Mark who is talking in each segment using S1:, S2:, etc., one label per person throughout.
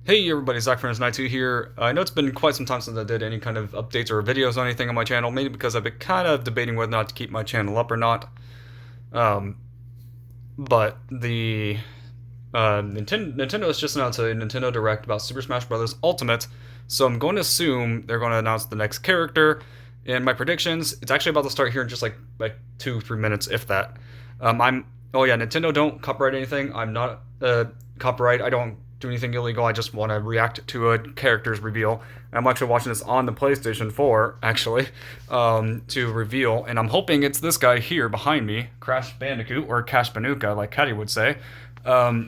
S1: Hey everybody, ZachFurnace92 here. I know it's been quite some time since I did any kind of updates or videos or anything on my channel, mainly because I've been kind of debating whether or not to keep my channel up or not. But the Nintendo has just announced a Nintendo Direct about Super Smash Bros. Ultimate, so I'm going to assume they're going to announce the next character. And my predictions, it's actually about to start here in just like 2-3 minutes, if that. Oh yeah, Nintendo don't copyright anything. I'm not copyright. I don't do anything illegal. I just want to react to a character's reveal. I'm actually watching this on the PlayStation 4, actually, to reveal, and I'm hoping it's this guy here behind me, Crash Bandicoot, or Cash Banuka, like Caddy would say.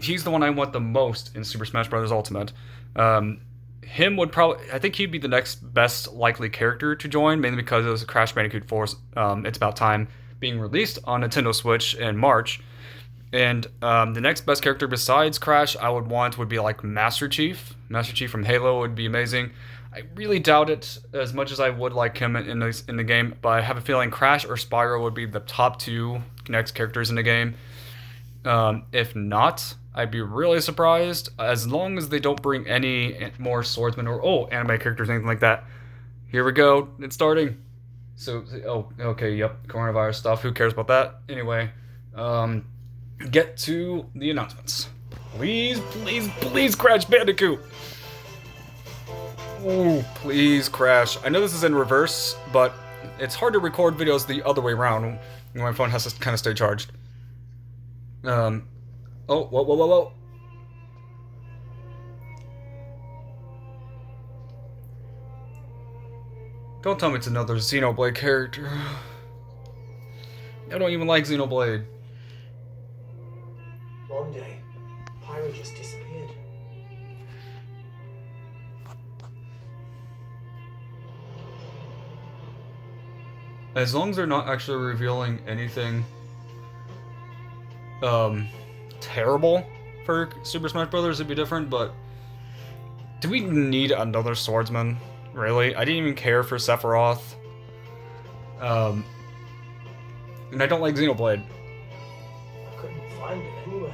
S1: He's the one I want the most in Super Smash Bros. Ultimate. Him would probably, I think he'd be the next best likely character to join, mainly because it was Crash Bandicoot 4, It's About Time, being released on Nintendo Switch in March. And the next best character besides Crash I would want would be like Master Chief. Master Chief from Halo would be amazing. I really doubt it as much as I would like him in the game, but I have a feeling Crash or Spyro would be the top two next characters in the game. If not, I'd be really surprised, as long as they don't bring any more swordsmen or anime characters, anything like that. Here we go, it's starting. So, okay, yep, coronavirus stuff, who cares about that? Anyway, get to the announcements. Please, please, please, Crash Bandicoot! Ooh, please, Crash. I know this is in reverse, but it's hard to record videos the other way around when my phone has to kind of stay charged. Oh, whoa. Don't tell me it's another Xenoblade character. I don't even like Xenoblade.
S2: One day, Pyro just disappeared.
S1: As long as they're not actually revealing anything terrible for Super Smash Bros., it'd be different, but do we need another swordsman? Really? I didn't even care for Sephiroth. And I don't like Xenoblade.
S2: I couldn't find it anywhere.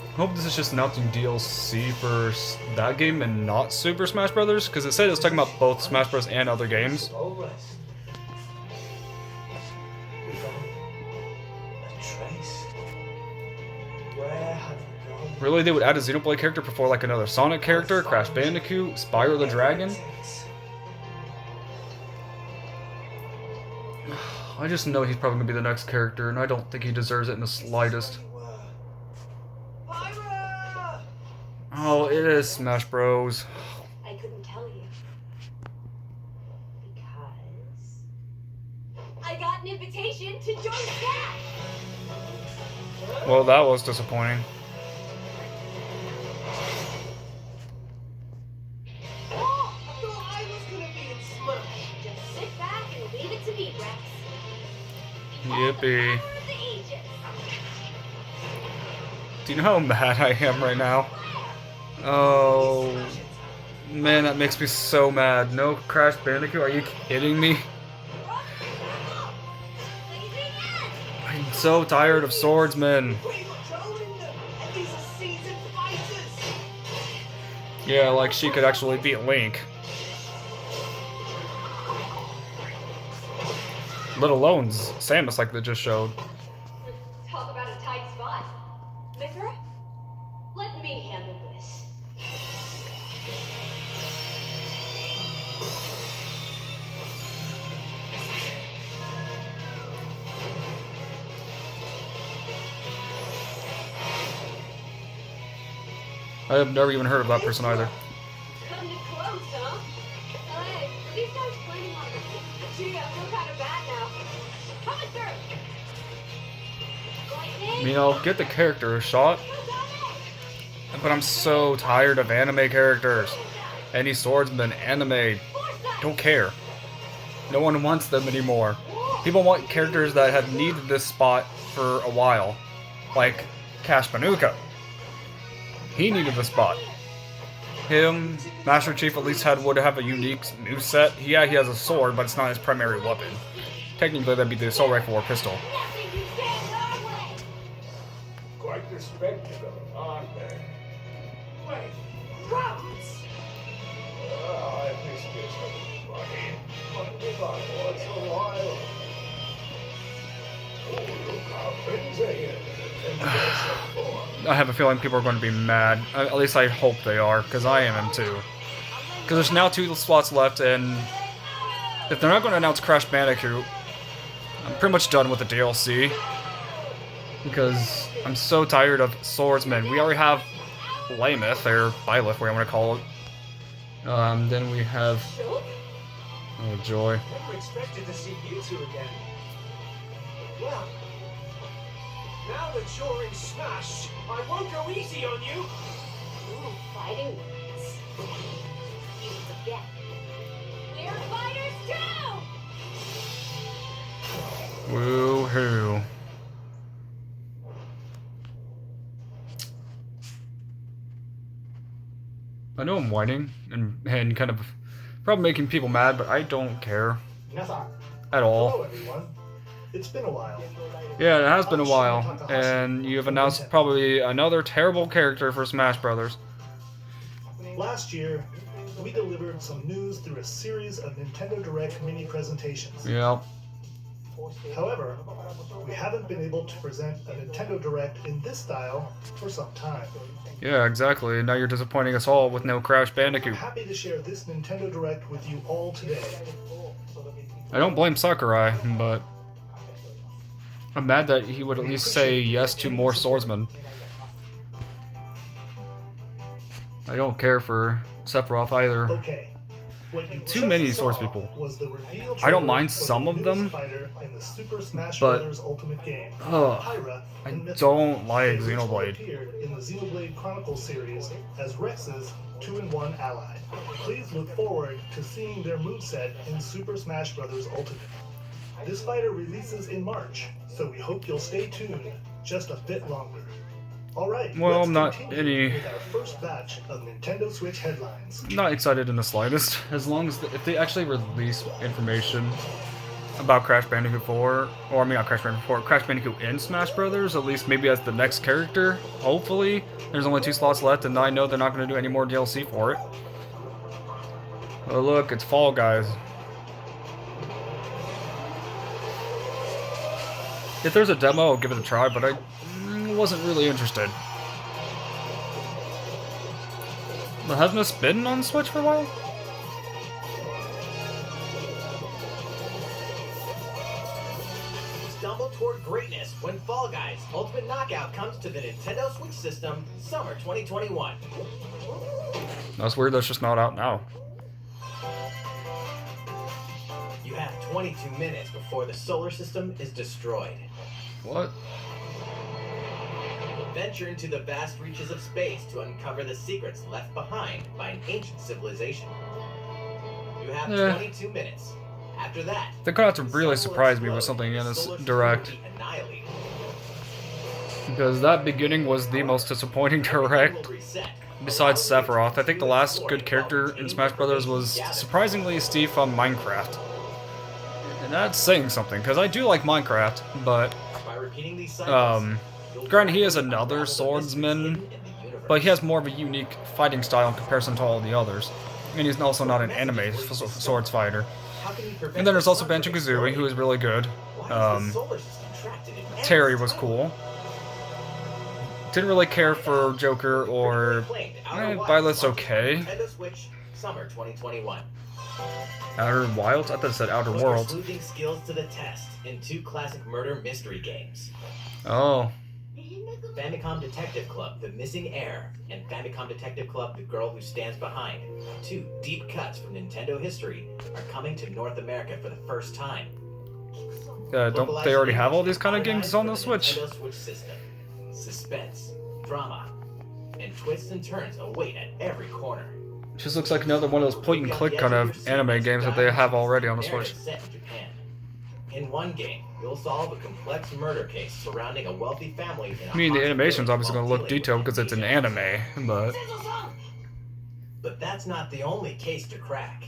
S1: I hope this is just announcing DLC for that game and not Super Smash Bros. Because it said it was talking about both Smash Bros. And other games. Really, they would add a Xenoblade character before like another Sonic character, Crash Bandicoot, Spyro the Dragon? I just know he's probably going to be the next character, and I don't think he deserves it in the slightest. Oh, it is Smash Bros.
S3: I couldn't tell you. Because I got an invitation to join staff!
S1: Well, that was disappointing.
S3: Oh, I thought I was gonna be in Smash. Just sit back and leave it to me, Rex.
S1: Yippee. Do you know how mad I am right now? Oh, man, that makes me so mad. No Crash Bandicoot, are you kidding me? I'm so tired of swordsmen. Yeah, like she could actually beat Link. Let alone Samus like they just showed.
S3: Talk about a tight spot. Mithra, let me handle this.
S1: I have never even heard of that person either.
S3: Cutting it close, huh? Hey, are these guys planning on it? Gee, I feel kind of bad now. Coming through! Lightning?
S1: You know, get the character shot. But I'm so tired of anime characters. Any swordsman, anime, don't care. No one wants them anymore. People want characters that have needed this spot for a while. Like Cash Banuka. He needed the spot. Him, Master Chief at least would have a unique moveset. Yeah, he has a sword, but it's not his primary weapon. Technically, that'd be the assault rifle or pistol.
S2: Quite the spectacle, aren't they? Wait, Rams! I miss this, everybody. But if I was a while. Oh, look how things are here.
S1: I have a feeling people are going to be mad. At least I hope they are, because I am too. Because there's now 2 slots left, and if they're not going to announce Crash Bandicoot, I'm pretty much done with the DLC. Because I'm so tired of swordsmen. We already have Lameth, or Byleth, whatever you want to call it. Then we have... Oh, joy.
S2: Never expected to see you two again. Well, now that you're in Smash, I won't go easy on you.
S3: Ooh, fighting words. You forget. We're fighters too!
S1: Woo-hoo. I know I'm whining and kind of probably making people mad, but I don't care at all.
S2: Hello, everyone. It's been a while.
S1: Yeah, it has been a while, and you've announced probably another terrible character for Smash Brothers.
S4: Last year, we delivered some news through a series of Nintendo Direct mini presentations.
S1: Yeah.
S4: However, we haven't been able to present a Nintendo Direct in this style for some time.
S1: Yeah, exactly. Now you're disappointing us all with no Crash
S4: I'm
S1: Bandicoot.
S4: happy to share this Nintendo Direct with you all today.
S1: I don't blame Sakurai, but I'm mad that he would at least say yes to more swordsmen. I don't care for Sephiroth either.
S4: Okay. What you
S1: Too
S4: just
S1: many
S4: saw
S1: swordspeople.
S4: was the reveal
S1: I don't
S4: trailer
S1: mind
S4: for the
S1: some of
S4: newest
S1: them,
S4: fighter in the Super Smash
S1: but
S4: Bros. Ultimate game,
S1: ugh,
S4: Pyra
S1: I
S4: and Mythra.
S1: don't like
S4: They originally
S1: Xenoblade.
S4: appeared in the Xenoblade Chronicles series as Rex's 2-in-1 ally. Please look forward to seeing their moveset in Super Smash Bros. Ultimate. This fighter releases in March, so we hope you'll stay tuned just a bit longer. Alright,
S1: Well,
S4: let's
S1: I'm not
S4: continue with our first batch of Nintendo Switch headlines.
S1: Not excited in the slightest. As long as if they actually release information about Crash Bandicoot 4, or I mean not Crash Bandicoot 4, Crash Bandicoot in Smash Brothers, at least maybe as the next character. Hopefully, there's only 2 slots left, and I know they're not going to do any more DLC for it. Oh look, it's Fall Guys. If there's a demo, I'll give it a try, but I wasn't really interested. But hasn't this been on Switch for a while?
S5: Stumble toward greatness when Fall Guys Ultimate Knockout comes to the Nintendo Switch system summer 2021.
S1: That's weird that's just not out now.
S5: You have 22 minutes before the solar system is destroyed.
S1: What?
S5: Venture into the vast reaches of space to uncover the secrets left behind by an ancient civilization. You have 22 minutes. After that,
S1: They're gonna have to
S5: the
S1: really
S5: sun will
S1: surprise me with
S5: explode
S1: something
S5: and
S1: in
S5: the
S1: this
S5: solar system
S1: direct.
S5: will be annihilated.
S1: Because that beginning was the most disappointing direct.
S5: Everything will reset.
S1: Besides Sephiroth, I think the last good character in Smash Brothers was surprisingly Steve from Minecraft. And that's saying something, because I do like Minecraft, but
S5: By repeating these cycles, you'll
S1: granted he is
S5: unravel
S1: another
S5: the mysteries
S1: swordsman,
S5: hidden in the universe.
S1: but he has more of a unique fighting style in comparison to all the others. And he's also not an anime swords fighter.
S5: How can we prevent
S1: And then there's
S5: the
S1: also
S5: sun from
S1: Banjo-Kazooie,
S5: exploding?
S1: who is really good.
S5: Why is the solar system trapped in an
S1: Terry
S5: endless
S1: was
S5: tunnel?
S1: cool. Didn't really care for Joker or... Violet's okay.
S5: Nintendo Switch, summer 2021.
S1: Outer Wilds? I thought it said Outer
S5: Put your
S1: Worlds.
S5: sleuthing skills to the test in 2 classic murder mystery games.
S1: Oh.
S5: Famicom Detective Club, The Missing Heir, and Famicom Detective Club, The Girl Who Stands Behind. 2 deep cuts from Nintendo history are coming to North America for the first time.
S1: Don't they already have all these kind of games on the Switch?
S5: Nintendo Switch system. Suspense, drama, and twists and turns await at every corner.
S1: Just looks like another one of those point and click kind of anime games that they have already on the Switch.
S5: Set in Japan. In one game, you'll solve a complex murder case surrounding a wealthy family.
S1: I mean, the animation's obviously going to look detailed because it's an anime, but...
S5: But that's not the only case to crack.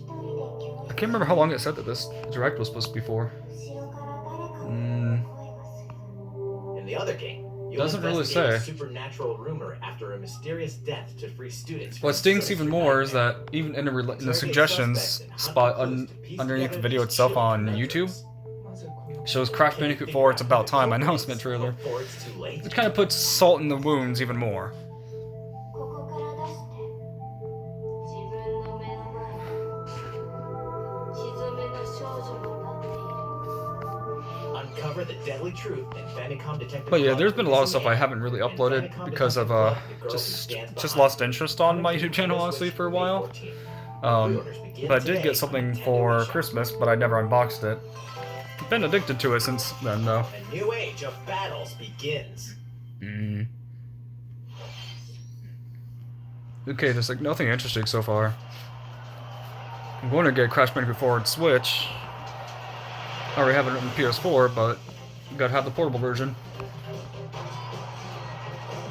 S1: I can't remember how long it said that this direct was supposed to be for.
S5: In the other game, You'll
S1: Doesn't really
S5: investigate a
S1: say.
S5: supernatural rumor after a mysterious death to free students.
S1: What
S5: from
S1: stings even
S5: sinister
S1: more is
S5: nightmare.
S1: that even in the
S5: Interrogate
S1: suggestions
S5: suspects and hunt
S1: spot
S5: for clues to piece
S1: underneath the
S5: together
S1: video
S5: these
S1: itself
S5: chilling
S1: on YouTube
S5: conundrums.
S1: shows Crash
S5: Can you
S1: Bandicoot
S5: figure
S1: 4
S5: out
S1: It's
S5: who
S1: About
S5: the
S1: Time
S5: culprit
S1: announcement
S5: is
S1: trailer.
S5: before it's too late?
S1: It kind of puts salt in the wounds even more.
S3: ここから出して自分の目の前に血染めの少女が立っている
S5: Uncover the deadly truth in Famicom Detective
S1: But yeah,
S5: Club,
S1: there's been a lot of stuff I
S5: Missing
S1: haven't really
S5: Anne, and
S1: uploaded
S5: Famicom
S1: because of
S5: Detective Club, the girl who
S1: just
S5: stands
S1: just
S5: behind.
S1: lost interest on my
S5: Coming to
S1: YouTube channel
S5: Nintendo
S1: honestly
S5: Switch
S1: for a while.
S5: 2014. Pre-orders begin
S1: But I did
S5: today
S1: get something
S5: on Nintendo
S1: for
S5: eShop.
S1: Christmas, but I never unboxed it. I've been addicted to it since then though.
S5: A new age of battles begins.
S1: Okay, there's like nothing interesting so far. I'm going to get Crash Bandicoot 4 on Switch. I already have it on PS4, but you gotta have the portable version.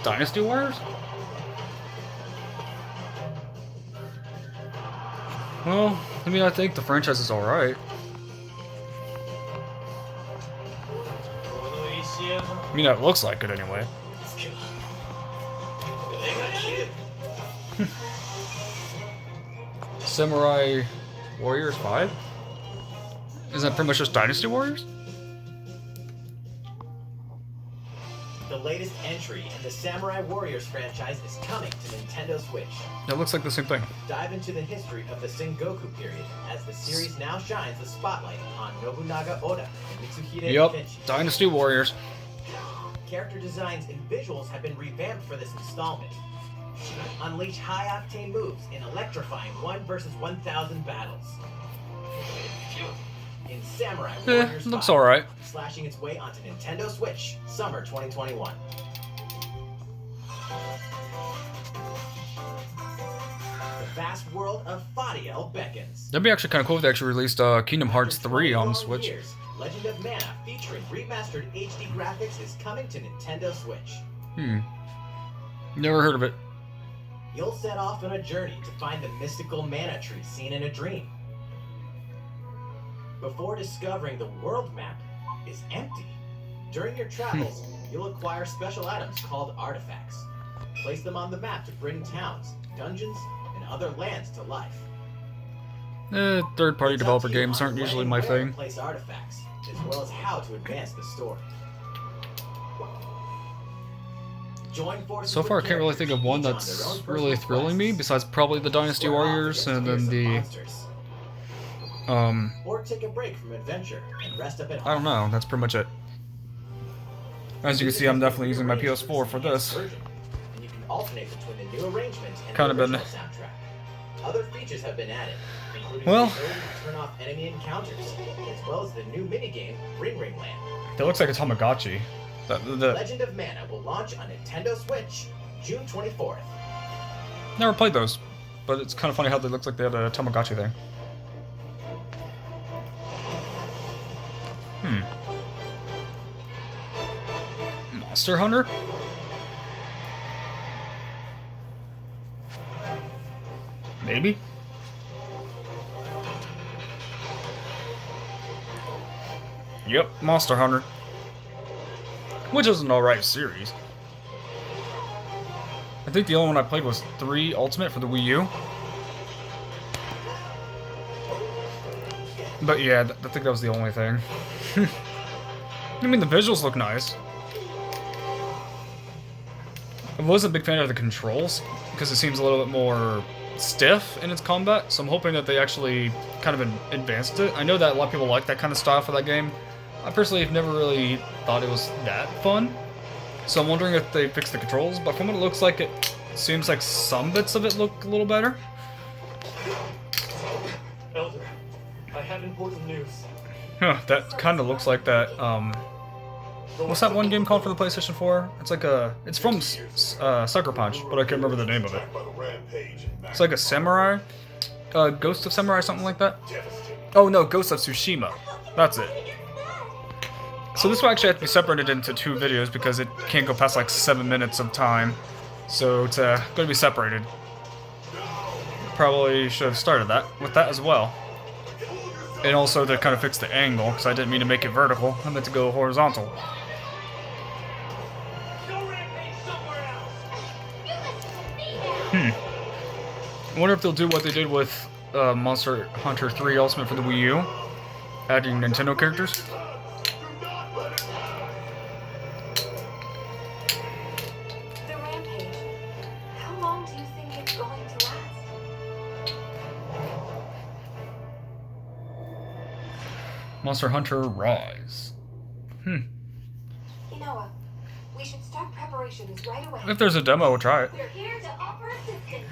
S1: Dynasty Warriors? Well, I mean, I think the franchise is alright. I mean, it looks like it anyway. Samurai Warriors 5? Isn't that pretty much just Dynasty Warriors?
S5: The latest entry in the Samurai Warriors franchise is coming to Nintendo Switch.
S1: It looks like the same thing.
S5: Dive into the history of the Sengoku period as the series now shines the spotlight on Nobunaga Oda and Mitsuhide
S1: Yep,
S5: Itenchi.
S1: Dynasty Warriors.
S5: Character designs and visuals have been revamped for this installment. Unleash high-octane moves in electrifying 1 versus 1,000 battles. In Samurai Warriors
S1: Looks
S5: 5,
S1: alright.
S5: slashing its way onto Nintendo Switch, summer 2021. The vast world of Fadiel beckons.
S1: That'd be actually kind of cool if they actually released Kingdom Hearts
S5: After
S1: 3 on
S5: 20 long
S1: Switch.
S5: years, Legend of Mana featuring remastered HD graphics is coming to Nintendo Switch.
S1: Never heard of it.
S5: You'll set off on a journey to find the mystical mana tree seen in a dream. Before discovering the world map is empty. During your travels, you'll acquire special items called artifacts. Place them on the map to bring towns, dungeons, and other lands to life.
S1: Third-party
S5: It's up
S1: developer
S5: to you
S1: games
S5: on
S1: aren't
S5: when
S1: usually
S5: and
S1: my
S5: where to
S1: thing.
S5: place artifacts, as well as how to advance the story. Join forces
S1: So
S5: with
S1: far, I can't really think of
S5: characters,
S1: one
S5: each on
S1: that's
S5: their own
S1: really
S5: personal
S1: thrilling me,
S5: quests.
S1: besides probably the Dynasty
S5: Square off
S1: Warriors
S5: against
S1: and then
S5: fearsome
S1: the
S5: monsters. Or take a break from adventure and rest up at
S1: I don't
S5: home.
S1: know. That's pretty much it. As you can see, I'm definitely using my PS4 for this.
S5: And you can alternate between the new arrangement and
S1: Kind of
S5: the
S1: been-
S5: original soundtrack. Other features have been added, including
S1: Well-
S5: the ability to turn off enemy encounters, as well as the new minigame Ring Ring Land.
S1: That looks like a Tamagotchi. The
S5: Legend of Mana will launch on Nintendo Switch June 24th.
S1: never played those, but it's kind of funny how they look like they had a Tamagotchi thing. Monster Hunter? Maybe? Yep, Monster Hunter. Which is an alright series. I think the only one I played was 3 Ultimate for the Wii U. But yeah, I think that was the only thing. I mean, the visuals look nice. I wasn't a big fan of the controls, because it seems a little bit more stiff in its combat, so I'm hoping that they actually kind of advanced it. I know that a lot of people like that kind of style for that game. I personally have never really thought it was that fun, so I'm wondering if they fixed the controls, but from what it looks like, it seems like some bits of it look a little better.
S2: Elder, I have important news.
S1: Huh, that kind of looks like that, what's that one game called for the PlayStation 4? It's like it's from Sucker Punch, but I can't remember the name of it. It's like a samurai? Ghost of Samurai, something like that? Oh no, Ghost of Tsushima. That's it. So this will actually have to be separated into 2 videos because it can't go past like 7 minutes of time. So it's going to be separated. Probably should have started that with that as well. And also to kind of fix the angle, because I didn't mean to make it vertical. I meant to go horizontal. I wonder if they'll do what they did with Monster Hunter 3 Ultimate for the Wii U, adding Nintendo characters.
S3: The rampage. How long do you think it's going to last?
S1: Monster Hunter Rise.
S3: You know what? We should start preparations right away.
S1: If there's a demo, we'll try it.
S3: We're here to offer assistance.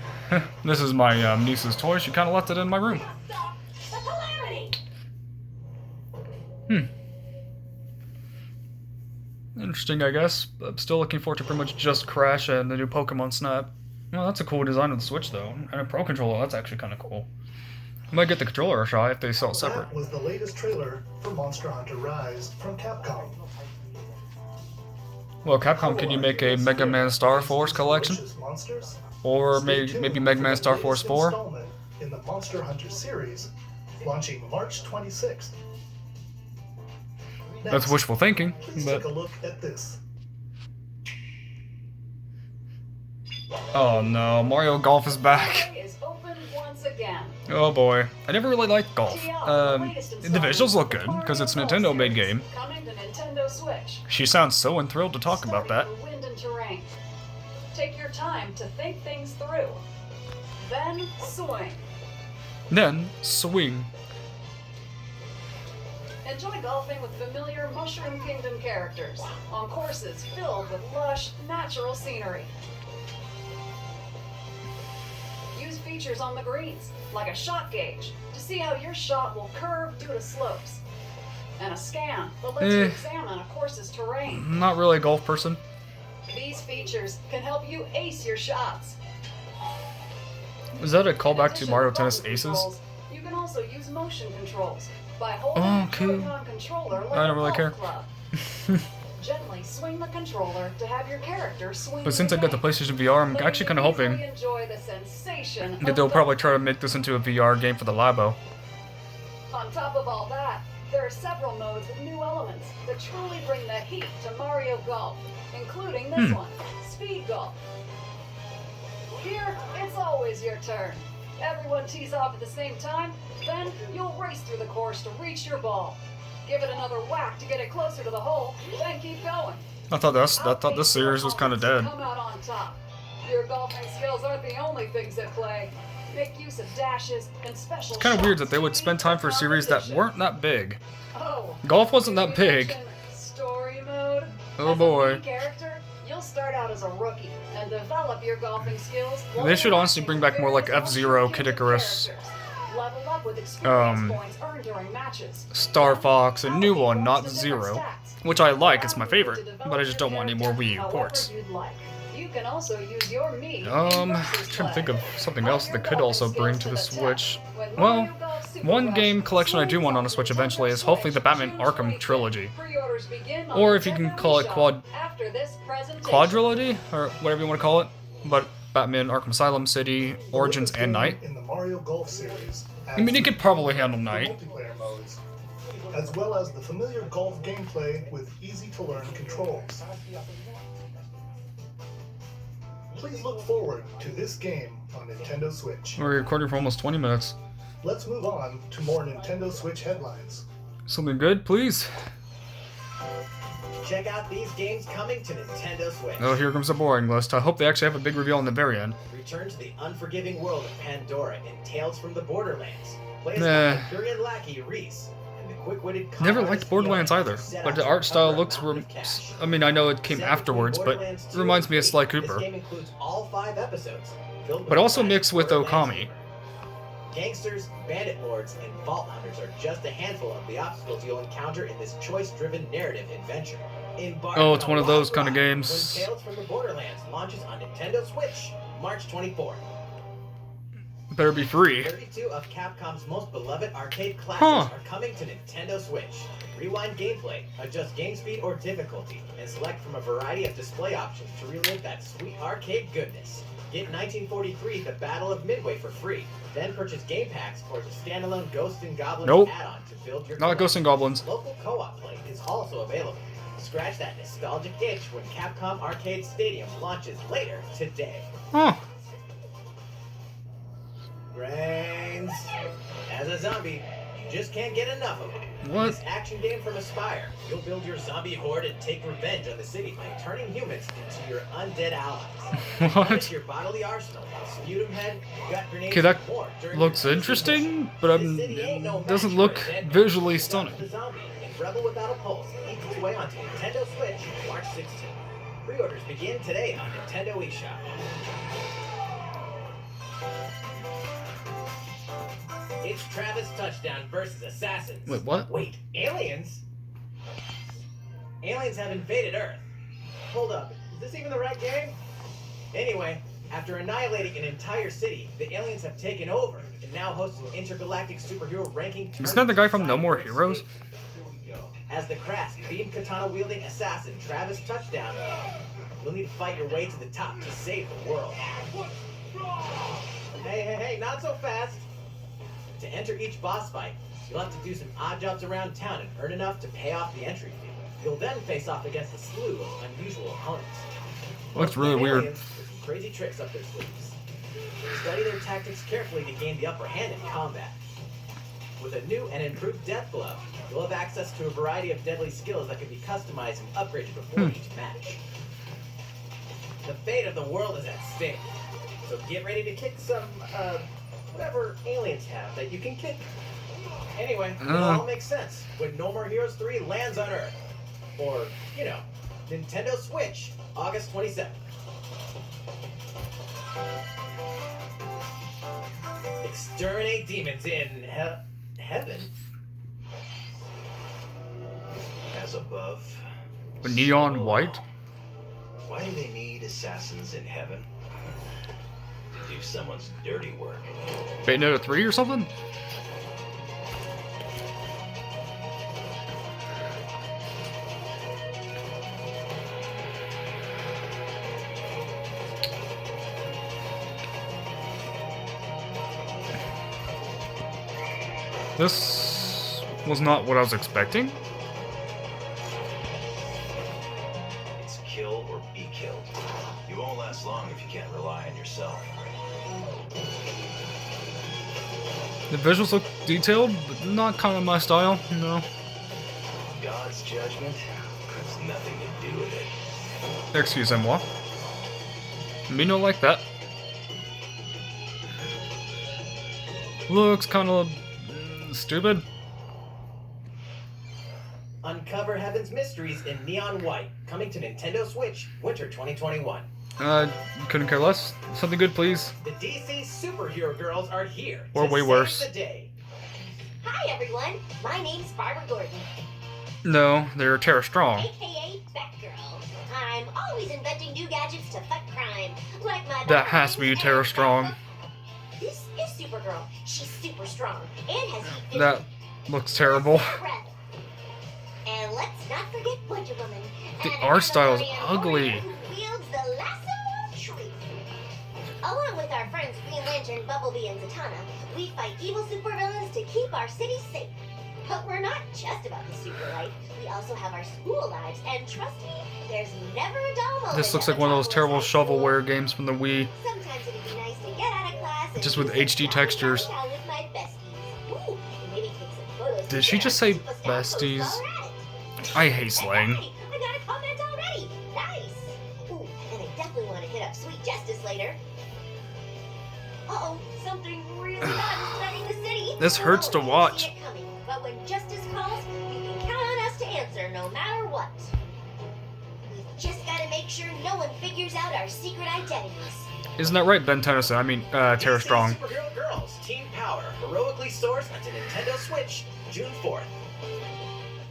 S1: This is my niece's toy. She kind of left it in my room.
S3: Stop the calamity!
S1: Interesting, I guess. I'm still looking forward to pretty much just Crash and the new Pokemon Snap. Well, that's a cool design of the Switch, though. And a Pro Controller, that's actually kind of cool. I might get the controller a try if they sell it separate.
S4: That was the latest trailer for Monster Hunter Rise from Capcom.
S1: Well, Capcom, can you make a Mega Man Star Force collection?
S4: Monsters?
S1: Or
S4: Stay tuned
S1: maybe
S4: for
S1: Mega Man
S4: the
S1: Star Force
S4: latest
S1: 4?
S4: installment in the Monster Hunter series, launching March 26th.
S1: That's
S4: Next,
S1: wishful thinking,
S4: please
S1: but...
S4: take a look at this.
S1: Oh no, Mario Golf is back.
S3: Is open once again.
S1: Oh boy. I never really liked golf. The visuals look good, because it's a Nintendo-made game.
S3: Coming to Nintendo Switch.
S1: She sounds so enthralled to talk about that.
S3: Study the wind and terrain. Take your time to think things through. Then swing.
S1: Then, swing.
S3: Enjoy golfing with familiar Mushroom Kingdom characters on courses filled with lush, natural scenery. Use features on the greens, like a shot gauge, to see how your shot will curve due to slopes. And a scan that lets you examine a course's terrain.
S1: Not really a golf person.
S3: These features can help you ace your shots.
S1: Is that a
S3: In
S1: callback to
S3: addition
S1: Mario
S3: button
S1: Tennis Aces?
S3: controls, you can also use motion controls by holding
S1: Oh,
S3: a
S1: cool.
S3: Joy-Con controller like
S1: I don't
S3: a
S1: really care.
S3: golf club. Gently swing the controller to have your character swing.
S1: But since I got the PlayStation VR, I'm actually kind of hoping
S3: Enjoy the sensation
S1: that
S3: of
S1: they'll probably
S3: golf.
S1: try to make this into a VR game for the Labo.
S3: On top of all that, there are several modes with new elements that truly bring the heat to Mario Golf, including this one, Speed Golf. Here, it's always your turn. Everyone tees off at the same time, then you'll race through the course to reach your ball. Give it another whack to get it closer to the hole, then keep going.
S1: I thought this series was kind of dead.
S3: Come out on top. Your golfing skills aren't the only things at play. Make use of dashes and special
S1: It's kind of weird
S3: shots
S1: that they would
S3: to
S1: spend
S3: beat
S1: time
S3: the
S1: for series that
S3: competition.
S1: weren't that big.
S3: Oh,
S1: Golf wasn't
S3: did
S1: that
S3: we
S1: big.
S3: mention Story mode.
S1: Oh,
S3: As
S1: boy.
S3: a main character, you'll start out as a rookie and develop your golfing skills. while
S1: They should honestly
S3: interacting
S1: bring
S3: with
S1: back more like
S3: various
S1: F-Zero,
S3: Mushroom
S1: Kid
S3: Kingdom
S1: Icarus,
S3: characters. Level up with experience points earned during matches.
S1: Star Fox, a new one, not
S3: Allocate
S1: Zero,
S3: points to different stats,
S1: which I like. It's my
S3: allowing you
S1: favorite,
S3: to develop
S1: but I just
S3: your
S1: don't want any more
S3: character
S1: Wii U
S3: however
S1: ports.
S3: you'd like. You can also use your Mii in
S1: I'm
S3: versus
S1: trying to think
S3: play.
S1: of something
S3: Put
S1: else
S3: your
S1: they could
S3: golfing
S1: also bring
S3: skills
S1: to the
S3: the test
S1: Switch.
S3: when
S1: Well,
S3: Mario Golf Super
S1: one
S3: Rush
S1: game collection I do
S3: swings
S1: want on
S3: on
S1: the Switch
S3: Nintendo
S1: eventually is hopefully the
S3: Switch
S1: Batman
S3: June
S1: Arkham
S3: 25th.
S1: Trilogy.
S3: Pre-orders begin on
S1: Or if you can
S3: Nintendo
S1: call it
S3: eShop after this presentation.
S1: Quadrilogy, or whatever you want to call it, but Batman Arkham Asylum, City,
S4: The
S1: Origins,
S4: latest
S1: and
S4: game
S1: Night.
S4: In the Mario Golf series.
S1: I mean, it could probably handle Night.
S4: Multiplayer modes, as well as the familiar golf gameplay with easy-to-learn controls. Please look forward to this game on Nintendo Switch.
S1: We're recording for almost 20 minutes.
S4: Let's move on to more Nintendo Switch headlines.
S1: Something good, please?
S5: Check out these games coming to Nintendo Switch.
S1: Oh, here comes the boring list. I hope they actually have a big reveal on the very end.
S5: Return to the unforgiving world of Pandora in Tales from the Borderlands. Play as
S1: Nah.
S5: the Hyperion lackey Reese and the quick-witted con
S1: Never
S5: artist
S1: liked Borderlands
S5: Fiona
S1: either,
S5: set
S1: but
S5: out
S1: the
S5: to
S1: art style
S5: recover a
S1: looks...
S5: mountain of cash.
S1: I mean, I know it came
S5: Set
S1: afterwards,
S5: between
S1: but
S5: Borderlands
S1: it
S5: 2
S1: reminds me of
S5: and
S1: Sly
S5: 3,
S1: Cooper.
S5: This game includes all 5 episodes, filled with
S1: But also
S5: classic
S1: mixed with
S5: Borderlands
S1: Okami.
S5: humor. Gangsters, bandit lords, and vault hunters are just a handful of the obstacles you'll encounter in this choice-driven narrative adventure. Embark
S1: Oh, it's
S5: on
S1: one
S5: a
S1: of those
S5: wild
S1: kind of
S5: ride
S1: games.
S5: When Tales from the Borderlands launches on Nintendo Switch, March 24th.
S1: Better be free.
S5: 32 of Capcom's most beloved arcade classics
S1: Huh.
S5: are coming to Nintendo Switch. Rewind gameplay, adjust game speed or difficulty, and select from a variety of display options to relive that sweet arcade goodness. Get 1943 The Battle of Midway for free, then purchase game packs or the standalone Ghosts and Goblins
S1: Nope.
S5: add-on to build your
S1: Not
S5: collection.
S1: Ghosts and Goblins.
S5: Local co-op play is also available. Scratch that nostalgic itch when Capcom Arcade Stadium launches later today.
S1: Huh.
S5: Brains. As a zombie, you just can't get enough of them.
S1: What?
S5: This action game from Aspire. You'll build your zombie horde and take revenge on the city by turning humans into your undead allies.
S1: What?
S5: Add your bodily arsenal, sputum head, gut grenades,
S1: Okay, that
S5: and more during
S1: looks
S5: your
S1: interesting, but
S5: This city ain't no match
S1: doesn't
S5: for
S1: look
S5: a dead
S1: visually
S5: man.
S1: stunning.
S5: The zombie in Rebel Without a Pulse eats its way onto Nintendo Switch March 16th. Pre-orders begin today on Nintendo eShop. It's Travis Touchdown versus Assassins.
S1: Wait, what?
S5: Wait, aliens? Aliens have invaded Earth. Hold up, is this even the right game? Anyway, after annihilating an entire city, the aliens have taken over and now host an intergalactic superhero ranking.
S1: Isn't that the guy from No More Heroes?
S5: As the crass, beam katana wielding assassin Travis Touchdown, you'll need to fight your way to the top to save the world. Hey, not so fast! To enter each boss fight, you'll have to do some odd jobs around town and earn enough to pay off the entry fee. You'll then face off against a slew of unusual opponents.
S1: Looks really
S5: Most
S1: weird.
S5: aliens with some crazy tricks up their sleeves. Study their tactics carefully to gain the upper hand in combat. With a new and improved death glove, you'll have access to a variety of deadly skills that can be customized and upgraded before each match. The fate of the world is at stake, so get ready to kick some, whatever aliens have that you can kick. Anyway, it all makes sense when No More Heroes 3 lands on Earth. Or, you know, Nintendo Switch, August 27th. Exterminate demons in heaven.
S2: As above.
S1: Neon white?
S2: Why do they need assassins in heaven? To do someone's dirty work.
S1: Bayonetta 3 or something? This was not what I was expecting.
S2: It's kill or be killed. You won't last long if you can't rely on yourself.
S1: The visuals look detailed, but not kind of my style, no.
S2: God's judgment has nothing to do with it.
S1: Excusez-moi. Me no like that. Looks kind of stupid.
S5: Uncover Heaven's Mysteries in Neon White, coming to Nintendo Switch, Winter 2021.
S1: Couldn't care less. Something good, please.
S5: The DC superhero girls are here
S1: Or
S5: to
S1: way
S5: save
S1: worse.
S5: the day.
S6: Hi everyone, my name's Barbara Gordon,
S1: No, they're Tara Strong.
S6: aka Batgirl. I'm always inventing new gadgets to fight crime, like my
S1: That has to be
S6: Batwings
S1: Tara
S6: and
S1: Strong.
S6: This is Supergirl. She's super strong and has heat
S1: That looks terrible.
S6: breath. And let's not forget Wonder Woman.
S1: The
S6: an
S1: art style is
S6: Amazonian
S1: ugly.
S6: warrior who wields the lasso of truth. Along with our friends Green Lantern, Bumblebee, and Zatanna, we fight evil supervillains to keep our city safe. But we're not just about the super life. We also have our school lives, and trust me, there's never a dull moment.
S1: This looks
S6: at
S1: like one of those
S6: the
S1: terrible
S6: top of our
S1: shovelware games from the Wii.
S6: Sometimes it'd be nice to get out of class and
S1: Just with
S6: do some
S1: HD
S6: shopping
S1: textures.
S6: downtown with my besties. Ooh, and maybe take some photos
S1: Did
S6: to
S1: she
S6: share
S1: just
S6: on
S1: say
S6: Super Style posts
S1: besties?
S6: while we're at it.
S1: I hate slang.
S6: Hey, I got a comment already. Nice. Ooh, and I definitely want to hit up Sweet Justice later. Uh-oh, something really bad is threatening the city.
S1: This hurts to
S6: We didn't
S1: watch.
S6: see it coming, but when Justice calls, you can count on us to answer no matter what. We've just got to make sure no one figures out our secret identities.
S1: Isn't that right, Ben Tennyson? I mean, Tara
S5: DC
S1: Strong.
S5: Superhero Girls Team Power heroically soars onto Nintendo Switch, June 4th.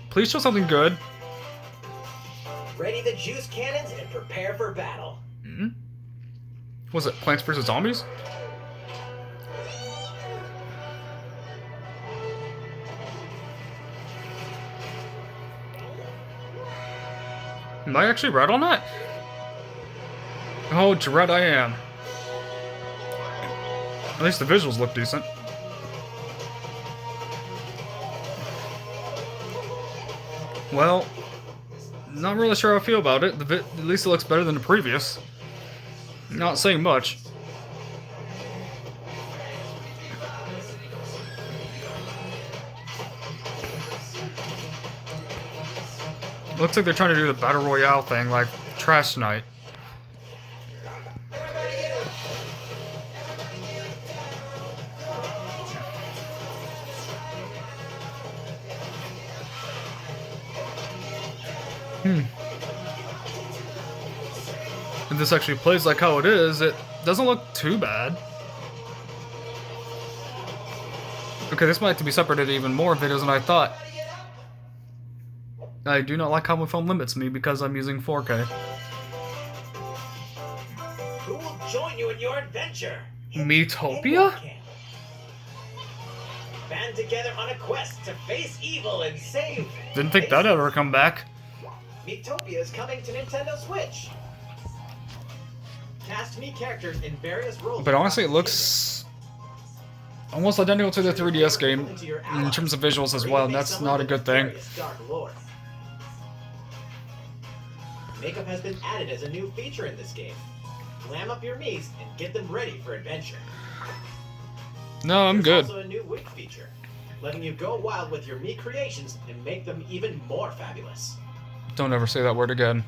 S1: Please show something good.
S5: Ready the juice cannons and prepare for battle.
S1: Hmm? Was it Plants vs. Zombies? Am I actually right on that? Oh, dread I am. At least the visuals look decent. Well, not really sure how I feel about it. At least it looks better than the previous. Not saying much. Looks like they're trying to do the Battle Royale thing, like Trash Night. If this actually plays like how it is, it doesn't look too bad. Okay, this might have to be separated even more videos than I thought. I do not like how my phone limits me because I'm using 4K.
S2: Who will join you in your adventure?
S1: Metopia?
S2: Band together on a quest to face evil and save.
S1: Didn't think that'd ever come back.
S5: Metopia is coming to Nintendo Switch. Cast me characters in various roles.
S1: But honestly, it looks almost identical to the 3DS game in terms of visuals as well, and that's not a good thing.
S5: Makeup has been added as a new feature in this game. Glam up your Miis and get them ready for adventure.
S1: No, I'm good.
S5: There's also a new wig feature, letting you go wild with your Mii creations and make them even more fabulous.
S1: Don't ever say that word again.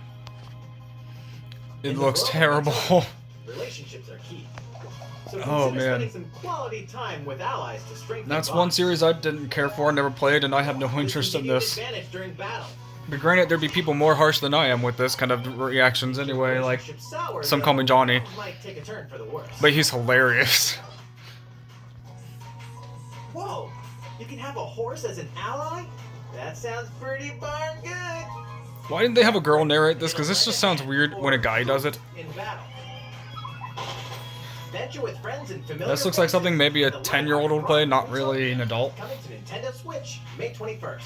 S1: It
S5: In the
S1: looks
S5: world of
S1: terrible.
S5: Nintendo, relationships are key. So
S1: Oh,
S5: consider
S1: man.
S5: spending some quality time with allies to strengthen
S1: That's
S5: bonds.
S1: one series I didn't care for, never played, and I have no interest in this.
S5: Advantage during battle.
S1: But granted, there'd be people more harsh than I am with this kind of reactions anyway, like,
S5: Relationship sour,
S1: some
S5: though,
S1: call me Johnny.
S5: might take a turn for the worse.
S1: But he's hilarious.
S5: Whoa! You can have a horse as an ally? That sounds pretty darn good.
S1: Why didn't they have a girl narrate this? Because this just sounds weird when a guy does it.
S5: In battle. Venture with friends and familiar
S1: This looks like something
S5: faces
S1: maybe a
S5: in the
S1: 10-year-old would play, not really an adult.
S5: Coming to Nintendo Switch, May 21st.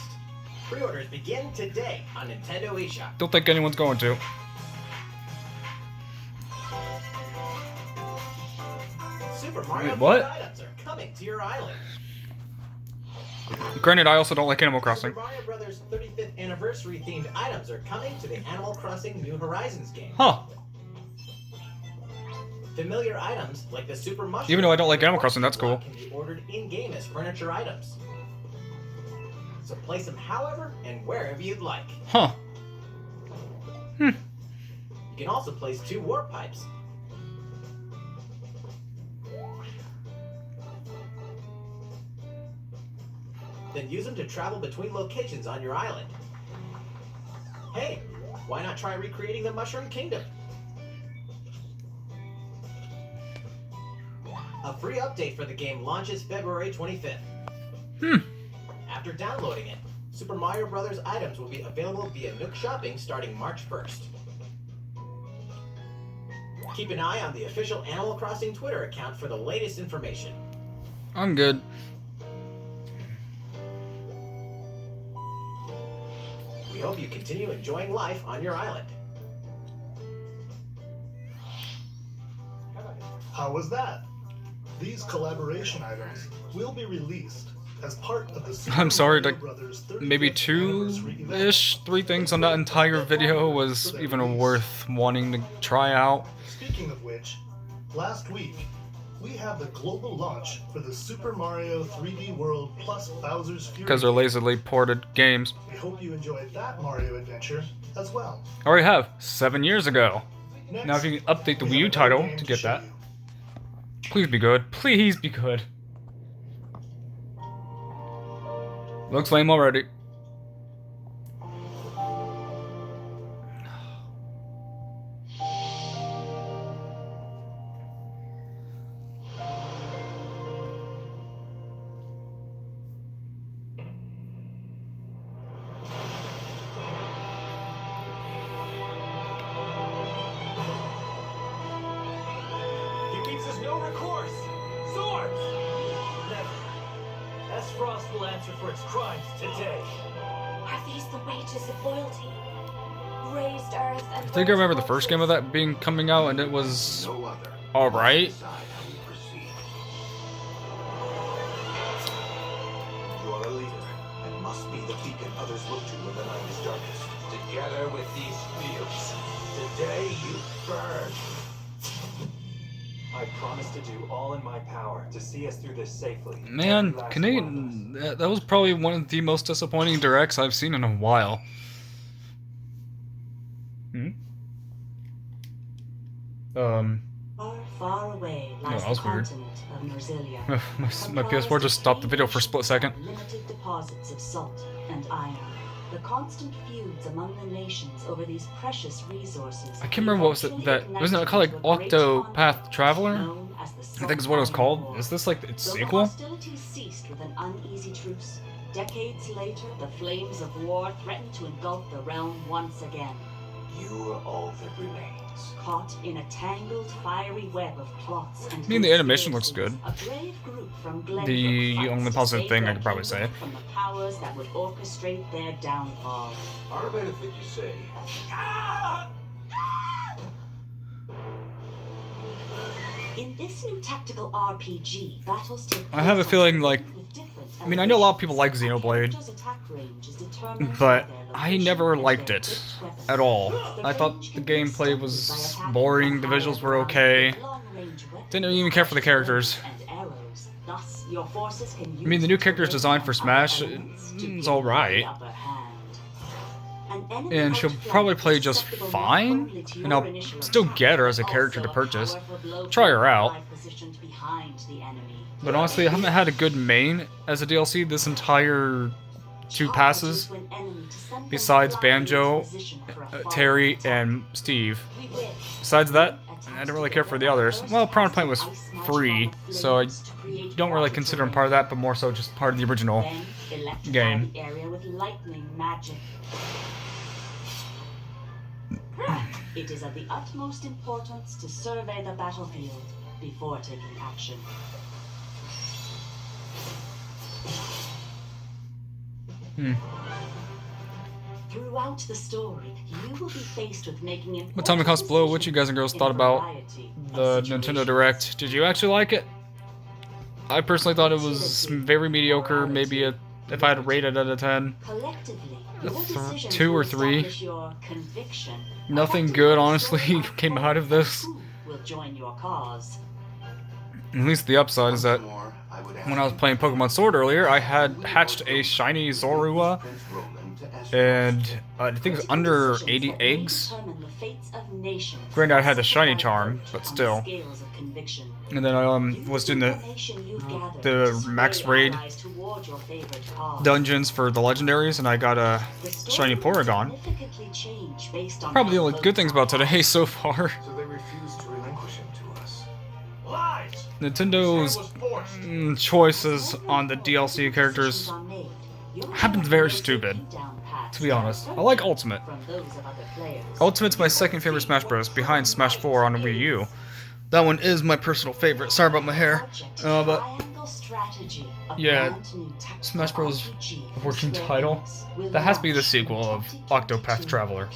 S5: Pre-orders begin today on Nintendo eShop.
S1: Don't think anyone's going to.
S5: Super Mario
S1: Wait, what?
S5: themed items are coming to your island.
S1: Granted, I also don't like Animal Crossing.
S5: Super Mario Brothers 35th anniversary themed items are coming to the Animal Crossing New Horizons game.
S1: Huh.
S5: Familiar items like the Super Mushroom.
S1: Even though I don't like Animal Crossing, that's cool.
S5: Can be ordered in-game as furniture items. So place them however and wherever you'd like.
S1: Huh.
S5: You can also place 2 warp pipes. Then use them to travel between locations on your island. Hey, why not try recreating the Mushroom Kingdom? A free update for the game launches February 25th. After downloading it, Super Mario Bros. Items will be available via Nook Shopping starting March 1st. Keep an eye on the official Animal Crossing Twitter account for the latest information.
S1: I'm good.
S5: We hope you continue enjoying life on your island.
S4: How was that? These collaboration items will be released as part of the Super
S1: I'm sorry,
S4: Mario
S1: like,
S4: Brothers 35th
S1: maybe
S4: anniversary event.
S1: 2-ish, 3 things on that entire video was even worth wanting to try out.
S4: Speaking of which, last week, we have the global launch for the Super Mario 3D World plus Bowser's Fury.
S1: Because they're lazily ported games.
S4: We hope you enjoyed that Mario adventure as well.
S1: I already have, 7 years ago.
S4: Next,
S1: Now if you can update the
S4: we
S1: Wii U
S4: have
S1: title
S4: another game
S1: to get
S4: show
S1: that.
S4: you.
S1: Please be good. Please be good. Looks lame already.
S2: He keeps us no recourse. Swords! Never. S-Frost will answer for its crimes today.
S7: Are these the wages of loyalty? Raised earth and
S1: I think I remember the first game of that being coming out and it was alright.
S8: You are a leader and must be the beacon others look to when the night is darkest. Together with these fields, today you burn.
S2: I promise to do all in my power to see us through this safely.
S1: Man,
S2: Every last
S1: can
S2: one of us.
S1: that was probably one of the most disappointing directs I've seen in a while.
S9: Far, far away
S1: No,
S9: lies
S1: that
S9: the
S1: was weird.
S9: continent of Norzilia.
S1: my PS4 just stopped the video for a split second.
S9: Limited deposits of salt and iron. The constant feuds among the nations over these precious resources.
S1: I can't remember what was it that wasn't it called like Octopath Traveler? I think is what it was called. Is this like its
S9: Though the
S1: sequel?
S9: hostilities ceased with an uneasy truce, decades later, the flames of war threatened to engulf the realm once again.
S8: You are all that remains.
S9: Caught in a tangled, fiery web of plots and
S1: I mean, the animation looks good.
S9: a brave group from
S1: The
S9: Glenbrook
S1: only
S9: fights
S1: positive
S9: to
S1: thing
S9: save
S1: I could probably
S9: their
S1: say.
S9: kingdom from the powers that would orchestrate their downfall.
S8: Automated that you say.
S9: In this new tactical RPG, battles take
S1: I have a
S9: place
S1: feeling
S9: on
S1: like,
S9: screens with different
S1: I mean, I know a lot of people like
S9: elevations. A
S1: Xenoblade,
S9: character's attack range is determined
S1: but
S9: by their
S1: I
S9: location
S1: never
S9: and
S1: liked
S9: their
S1: it
S9: equipped weapons.
S1: at all. I thought
S9: range
S1: the
S9: can be
S1: gameplay
S9: extended
S1: was
S9: by attacking
S1: boring,
S9: from
S1: the
S9: higher
S1: visuals were
S9: ground
S1: okay.
S9: with long-range weapons
S1: Didn't even care for the characters.
S9: and arrows. Thus, your forces can
S1: I mean, the new character's design for Smash is alright. And she'll probably play just fine, and I'll still get her as a character to purchase. Try her out. But honestly, I haven't had a good main as a DLC this entire 2 passes, besides Banjo, Terry, and Steve. Besides that, I don't really care for the others. Well, Prawn Plant was free, so I don't really consider him part of that, but more so just part of the original game.
S9: It is of the utmost importance to survey the battlefield before taking action. Throughout the story, you will be faced with making important
S1: But tell me, Cost Blow, what you guys and girls thought about the Nintendo Direct. Did you actually like it? I personally thought it was very mediocre, maybe if I had to rate it out of 10.
S9: Collectively,
S1: A
S9: your decisions
S1: 2 or
S9: will
S1: 3.
S9: establish your conviction.
S1: Nothing good, honestly, came out of this.
S9: Who will join your cause?
S1: At least the upside is that when I was playing Pokemon Sword earlier, I had hatched a shiny Zorua, and I think it's under 80 eggs. Granted, I had the shiny charm, but still. And then I was doing the max raid dungeons for the legendaries, and I got a shiny Porygon. Probably the only good things about today so far.
S8: So they refuse to relinquish him to us.
S2: Lies!
S1: Nintendo's choices on the DLC characters have been very stupid, to be honest. I like Ultimate. Ultimate's my second favorite Smash Bros. Behind Smash 4 on the Wii U. That one is my personal favorite. Sorry about my hair. But yeah, Smash Bros. Working title. That has to be the sequel of Octopath Traveler.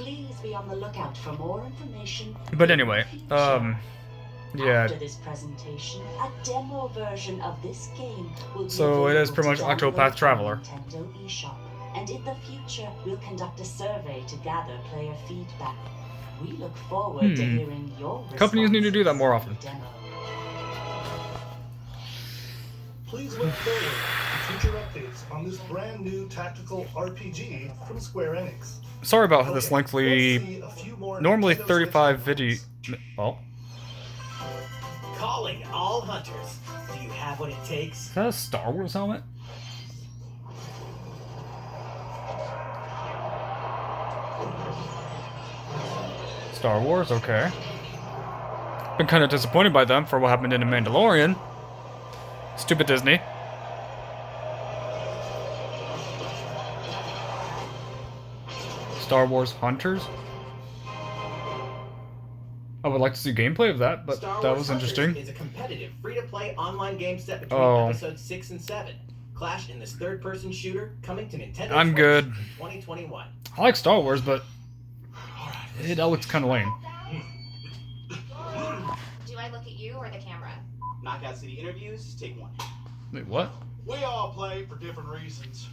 S1: But anyway, yeah.
S9: After this presentation, a demo version of this game will be
S1: So it is pretty much
S9: available to
S1: Octopath
S9: download
S1: Traveler.
S9: from Nintendo eShop, and in the future, we'll conduct a survey to gather player feedback. We look forward to hearing your response.
S1: Companies need to do that more often.
S9: to the demo.
S4: Please look forward to future updates on this brand new tactical RPG from Square Enix.
S1: Sorry about this
S4: Okay, let's
S1: lengthy,
S4: see a few more
S1: normally
S4: Nintendo
S1: 35
S4: Switch
S1: video.
S4: highlights.
S1: Oh,
S5: Calling all hunters. Do you have what it takes?
S1: is that a Star Wars helmet? Star Wars, okay. Been kind of disappointed by them for what happened in The Mandalorian. Stupid Disney. Star Wars Hunters. I would like to see gameplay of that, but
S5: Star
S1: that
S5: Wars
S1: was
S5: Hunters
S1: interesting.
S5: is a competitive, free-to-play online game set between
S1: Oh.
S5: episodes 6 and 7. Clash in this third-person shooter coming to Nintendo
S1: I'm
S5: Switch
S1: good.
S5: in 2021.
S1: I like Star Wars, but that looks kind of lame.
S10: Do I look at you or the camera?
S11: Knockout City interviews, take 1.
S1: Wait, what?
S11: We all play for different reasons.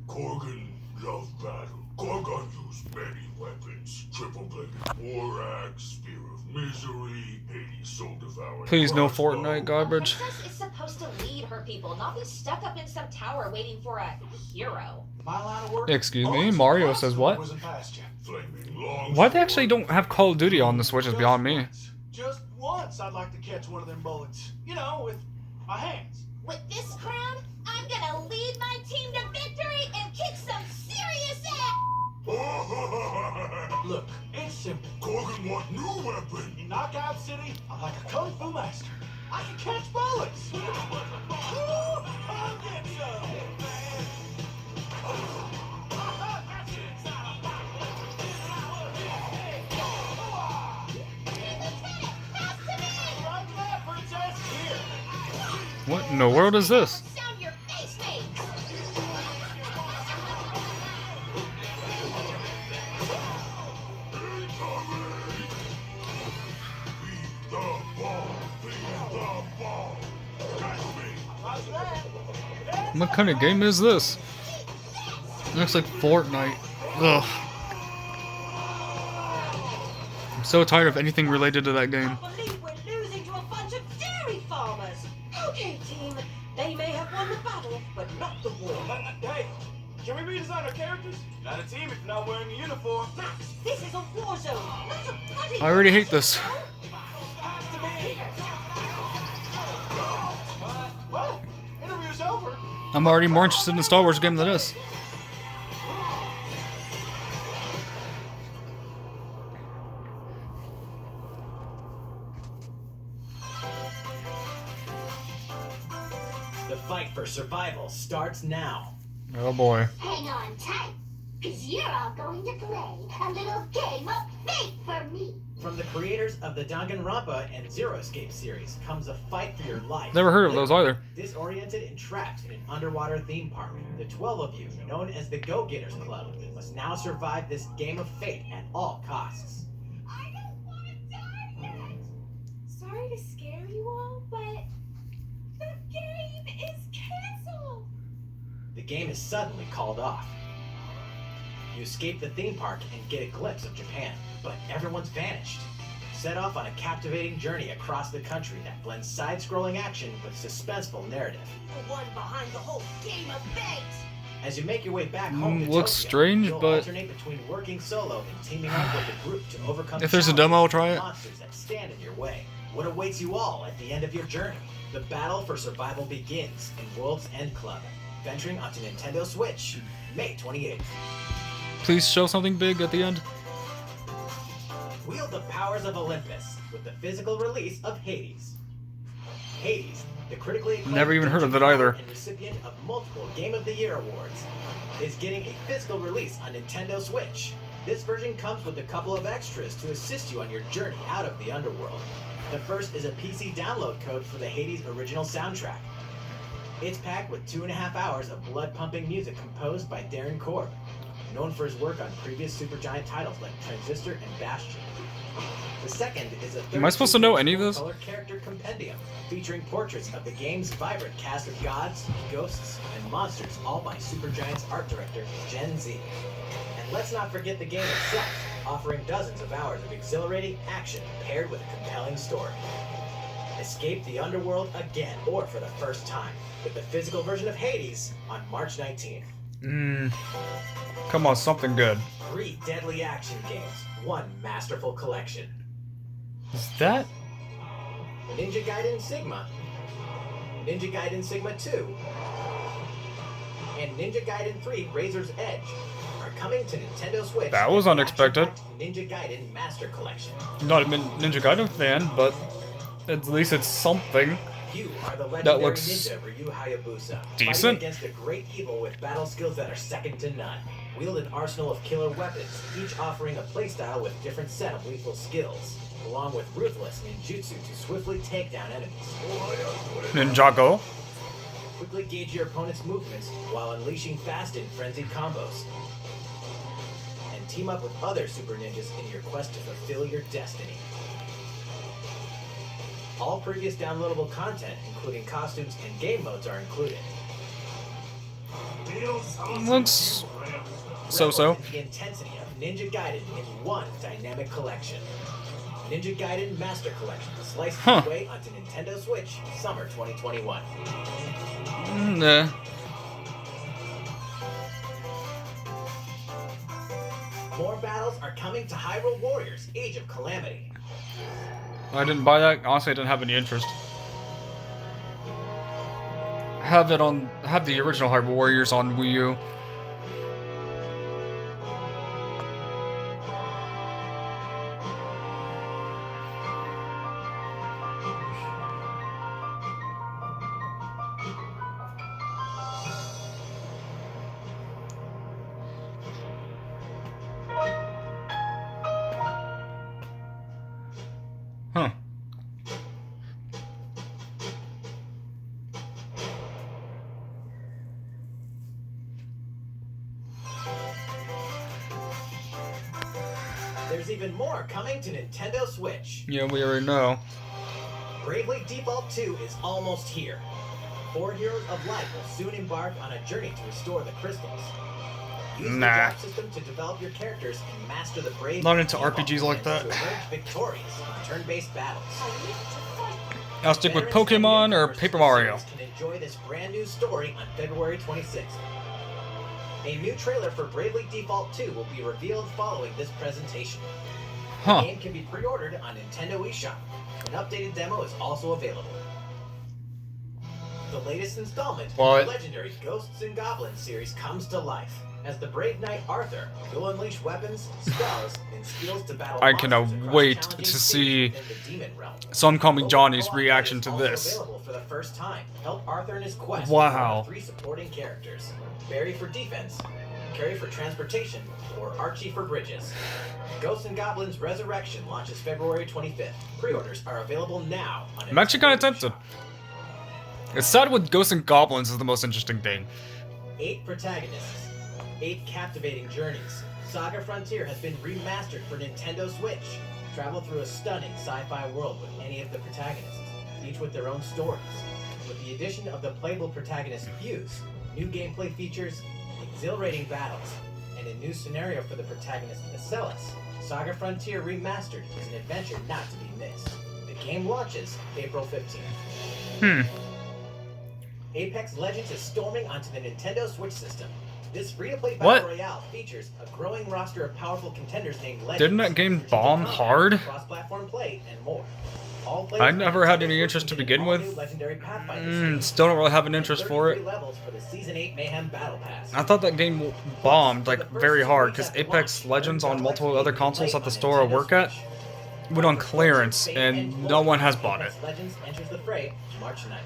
S8: Korgan loved battle. Korgan used many weapons. Triple-bladed war axe, spear of misery, Hades soul devouring.
S1: Please, no
S8: crossbow.
S1: Fortnite garbage.
S10: A princess is supposed to lead her people, not be stuck up in some tower waiting for a hero.
S11: My line of work.
S1: Excuse me, Mario says what?
S11: Wasn't past you.
S8: Flaming long
S1: Why they actually don't have Call of Duty on the Switch is beyond me.
S11: Just once I'd like to catch one of them bullets. You know, with my hands.
S10: With this crown, I'm gonna lead my team to victory and kick some serious ass!
S11: Look, it's simple.
S8: Corgan want new weapon.
S11: In Knockout City, I'm like a kung fu master. I can catch bullets. I'll get some. Run that, princess. Here.
S1: What in the world is this?
S10: Sound your face makes!
S1: What kind of game is this? Looks like Fortnite. Ugh. I'm so tired of anything related to that game.
S7: I believe we're losing to a bunch of dairy farmers. Okay, team. They may have won the battle, but not the war.
S11: Hey, can we redesign our characters? Not a team if you're not wearing a uniform.
S7: Max, this is a war zone, not a bloody
S1: I already hate this.
S11: Well, interview's over.
S1: I'm already more interested in the Star Wars game than this.
S5: The fight for survival starts now.
S1: Oh boy.
S6: Hang on tight, because you're all going to play a little game of fate for me.
S5: From the creators of the Danganronpa and Zero Escape series comes a fight for your life.
S1: Never heard of those either.
S5: Disoriented and trapped in an underwater theme park, the 12 of you, known as the Go-Getters Club, must now survive this game of fate at all costs.
S10: I don't want to die yet! Sorry to scare you all, but the game is canceled!
S5: The game is suddenly called off. You escape the theme park and get a glimpse of Japan, but everyone's vanished. Set off on a captivating journey across the country that blends side-scrolling action with suspenseful narrative.
S7: The one behind the whole game of fate.
S5: As you make your way back home to
S1: Looks
S5: Tokyo,
S1: strange,
S5: you'll
S1: but
S5: alternate between working solo and teaming up with a group to overcome
S1: if there's a demo, I'll try it.
S5: monsters that stand in your way. What awaits you all at the end of your journey? The battle for survival begins in World's End Club, venturing onto Nintendo Switch, May 28th.
S1: Please show something big at the end.
S5: Wield the powers of Olympus with the physical release of Hades. Hades, the critically acclaimed
S1: Never even heard of it
S5: dungeon
S1: either.
S5: crawler and recipient of multiple Game of the Year awards, is getting a physical release on Nintendo Switch. This version comes with a couple of extras to assist you on your journey out of the underworld. The first is a PC download code for the Hades original soundtrack. It's packed with 2.5 hours of blood-pumping music composed by Darren Korb, known for his work on previous Supergiant titles like Transistor and Bastion. The second is a
S1: Am I supposed to know any of this?
S5: color character compendium featuring portraits of the game's vibrant cast of gods, ghosts, and monsters, all by Supergiant's art director, Gen Z. And let's not forget the game itself, offering dozens of hours of exhilarating action paired with a compelling story. Escape the underworld again, or for the first time, with the physical version of Hades on March 19th.
S1: Come on, something good.
S5: 3 deadly action games, 1 masterful collection.
S1: Is that?
S5: Ninja Gaiden Sigma, Ninja Gaiden Sigma 2, and Ninja Gaiden 3 Razor's Edge are coming to Nintendo Switch.
S1: That was unexpected.
S5: Ninja Gaiden Master Collection.
S1: Not a Ninja Gaiden fan, but at least it's something.
S5: You are the legendary
S1: That looks
S5: ninja Ryu Hayabusa,
S1: decent.
S5: fighting against a great evil with battle skills that are second to none. Wield an arsenal of killer weapons, each offering a playstyle with different set of lethal skills, along with ruthless ninjutsu to swiftly take down enemies.
S1: Ninjago.
S5: Quickly gauge your opponent's movements while unleashing fast and frenzied combos. And team up with other super ninjas in your quest to fulfill your destiny. All previous downloadable content, including costumes and game modes, are included.
S1: Looks so-so.
S5: The intensity of Ninja Gaiden in one dynamic collection. Ninja Gaiden Master Collection, sliced its way onto Nintendo Switch, summer 2021.
S1: Nah.
S5: More battles are coming to Hyrule Warriors: Age of Calamity.
S1: I didn't buy that. Honestly, I didn't have any interest. Have the original Hyrule Warriors on Wii U. Huh.
S5: There's even more coming to Nintendo Switch.
S1: Yeah, we already know.
S5: Bravely Default 2 is almost here. 4 Heroes of Light will soon embark on a journey to restore the crystals. Use the drop system to develop your characters and master the brave.
S1: Not into RPGs like that.
S5: To emerge victorious in turn-based battles.
S1: I'll stick with Pokemon or Paper Mario.
S5: Can enjoy this brand new story on February 26th. A new trailer for Bravely Default 2 will be revealed following this presentation. The game can be pre-ordered on Nintendo eShop. An updated demo is also available. The latest installment of the legendary Ghosts and Goblins series comes to life. As the brave knight Arthur, you'll unleash weapons, spells, and skills to battle
S1: I cannot wait to see Some Call Me Johnny's reaction to this.
S5: Available for the first time. Help Arthur in his quest.
S1: Wow.
S5: 3 supporting characters: Barry for defense, Carrie for transportation, or Archie for bridges. Ghosts and Goblins Resurrection launches February 25th. Pre-orders are available now on
S1: I'm actually kind of tempted. It's sad with Ghosts and Goblins is the most interesting thing.
S5: 8 protagonists, 8 captivating journeys. Saga Frontier has been remastered for Nintendo Switch. Travel through a stunning sci-fi world with any of the protagonists, each with their own stories. With the addition of the playable protagonist Fuse, new gameplay features, exhilarating battles, and a new scenario for the protagonist Acellus, Saga Frontier Remastered is an adventure not to be missed. The game launches April 15th. Apex Legends is storming onto the Nintendo Switch system. This free-to-play battle royale features a growing roster of powerful contenders named Legends.
S1: Didn't that game bomb hard?
S5: Cross-platform play and more.
S1: I never had any interest to begin with. Still don't really have an interest for it. I thought that game bombed like very hard because Apex Legends on multiple other consoles at the store I work at went on clearance and no one has bought it.
S5: Legends enters the fray March 9th.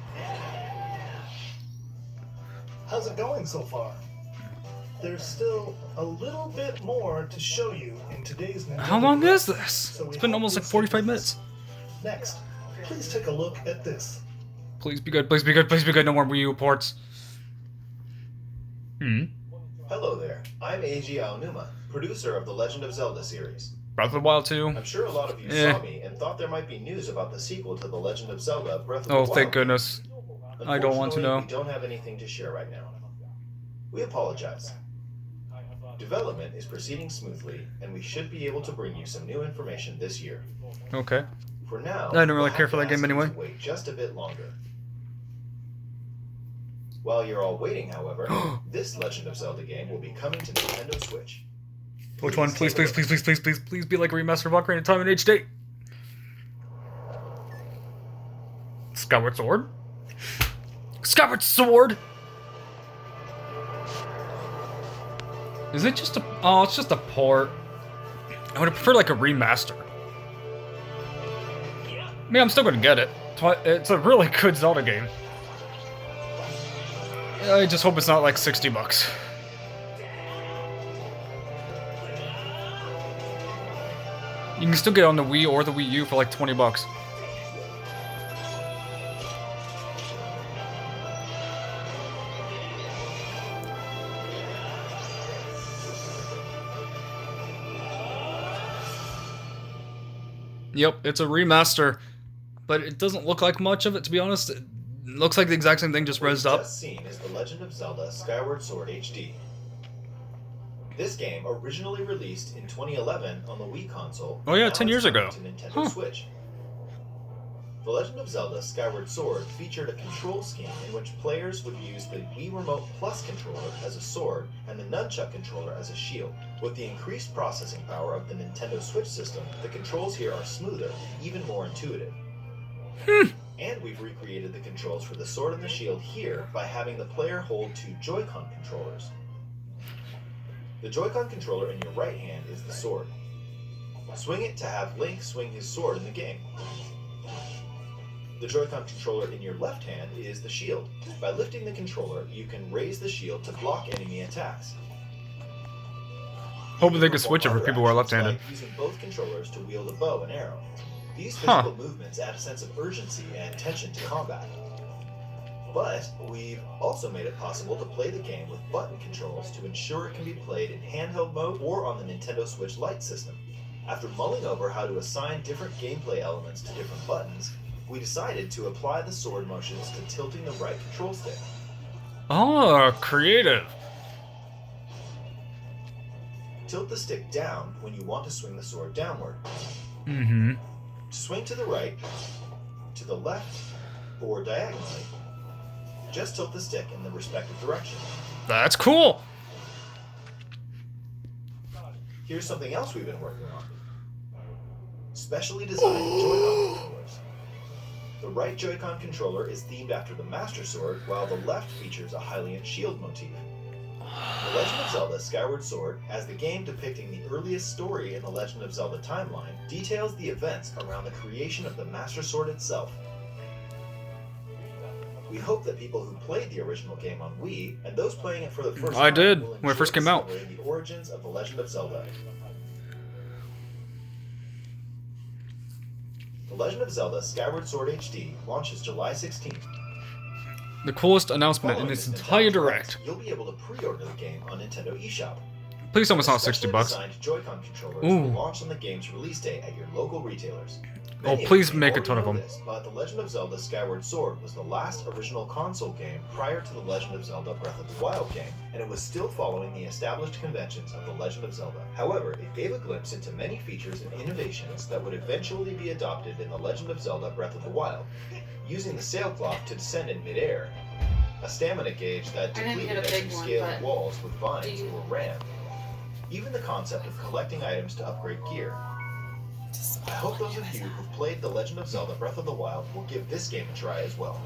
S4: How's it going so far? There's still a little bit more to show you in today's Nintendo
S1: How long
S4: Direct,
S1: is this?
S4: so
S1: It's been almost like 45 minutes.
S4: Next, please take a look at this.
S1: Please be good, please be good, please be good. No more Wii U ports.
S12: Hello there, I'm Eiji Aonuma, producer of the Legend of Zelda series.
S1: Breath of the Wild 2.
S12: I'm sure a lot of you saw me and thought there might be news about the sequel to the Legend of Zelda Breath of the Wild.
S1: Oh, thank goodness. I don't want to know.
S12: We don't have anything to share right now. We apologize. Development is proceeding smoothly, and we should be able to bring you some new information this year.
S1: Okay.
S12: For now,
S1: I don't really care for that game anyway.
S12: Wait just a bit longer. While you're all waiting, however, this Legend of Zelda game will be coming to Nintendo Switch.
S1: Which one? Please, please, please, please, please, please, please be like a remaster of Ocarina of Time in HD. Skyward Sword? Skyward Sword? Is it just a... Oh, it's just a port. I would prefer like a remaster. I mean, I'm still gonna get it. It's a really good Zelda game. I just hope it's not like $60. You can still get it on the Wii or the Wii U for like $20. Yep, it's a remaster, but it doesn't look like much of it, to be honest. It looks like the exact same thing, just rezzed up.
S12: What you've just seen is The Legend of Zelda Skyward Sword HD. This game originally released in 2011 on the Wii console.
S1: Oh yeah, 10 years ago.
S12: To Nintendo Switch. The Legend of Zelda Skyward Sword featured a control scheme in which players would use the Wii Remote Plus controller as a sword and the Nunchuck controller as a shield. With the increased processing power of the Nintendo Switch system, the controls here are smoother and even more intuitive. And we've recreated the controls for the sword and the shield here by having the player hold two Joy-Con controllers. The Joy-Con controller in your right hand is the sword. Swing it to have Link swing his sword in the game. The Joy-Con controller in your left hand is the shield. By lifting the controller, you can raise the shield to block enemy attacks.
S1: Hoping they can switch it for people who are left-handed.
S12: Like using both controllers to wield a bow and arrow. These physical movements add a sense of urgency and tension to combat. But we've also made it possible to play the game with button controls to ensure it can be played in handheld mode or on the Nintendo Switch Lite system. After mulling over how to assign different gameplay elements to different buttons, we decided to apply the sword motions to tilting the right control stick.
S1: Oh, creative.
S12: Tilt the stick down when you want to swing the sword downward.
S1: Mm-hmm.
S12: To swing to the right, to the left, or diagonally, just tilt the stick in the respective direction.
S1: That's cool.
S12: Here's something else we've been working on. Specially designed Joy-Con controllers. The right Joy-Con controller is themed after the Master Sword, while the left features a Hylian shield motif. The Legend of Zelda Skyward Sword, as the game depicting the earliest story in the Legend of Zelda timeline, details the events around the creation of the Master Sword itself. We hope that people who played the original game on Wii, and those playing it for the first time,
S1: I did,
S12: will
S1: when it first came out.
S12: discovering the origins of the Legend of Zelda. The Legend of Zelda Skyward Sword HD launches July 16th.
S1: The coolest announcement in this entire direct.
S12: You'll be able to pre-order the game on Nintendo eShop.
S1: Please tell me it's not 60 bucks.
S12: Specially designed Joy-Con controllers
S1: Ooh.
S12: will launch on the game's release date at your local retailers.
S1: Oh,
S12: Many of
S1: please
S12: you
S1: make a
S12: already
S1: ton of
S12: know
S1: them.
S12: this, but The Legend of Zelda Skyward Sword was the last original console game prior to The Legend of Zelda Breath of the Wild game, and it was still following the established conventions of The Legend of Zelda. However, it gave a glimpse into many features and innovations that would eventually be adopted in The Legend of Zelda Breath of the Wild. Using the sailcloth to descend in midair, a stamina gauge that depleted as you scaled walls with vines or ran. Even the concept of collecting items to upgrade gear. I hope those of you who've played The Legend of Zelda Breath of the Wild will give this game a try as well.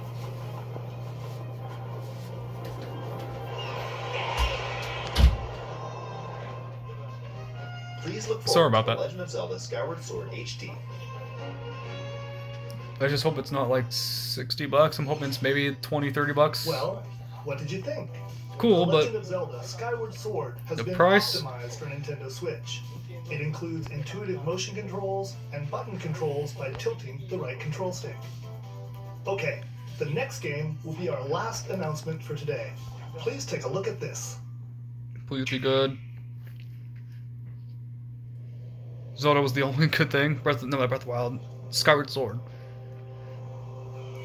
S12: Please look
S1: Sorry
S12: forward
S1: about
S12: to The
S1: that.
S12: Legend of Zelda Skyward Sword HD.
S1: I just hope it's not like 60 bucks. I'm hoping it's maybe 20, 30 bucks.
S4: Well, what did you think?
S1: Cool,
S4: The
S1: but
S4: Legend of Zelda Skyward Sword has
S1: the
S4: been
S1: price?
S4: optimized for Nintendo Switch. It includes intuitive motion controls and button controls by tilting the right control stick. Okay, the next game will be our last announcement for today. Please take a look at this.
S1: please be good. Zelda was the only good thing. Not Breath of the Wild. Skyward Sword.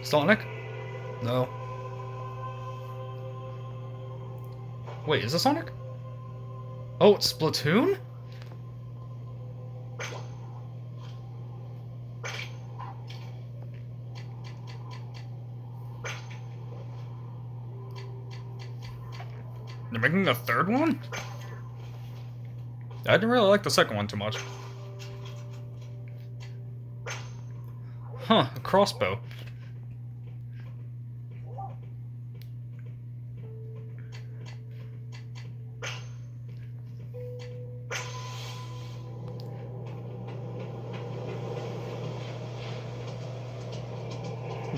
S1: Sonic? No. Wait, is it Sonic? Oh, it's Splatoon? They're making a third one? I didn't really like the second one too much. Huh, a crossbow.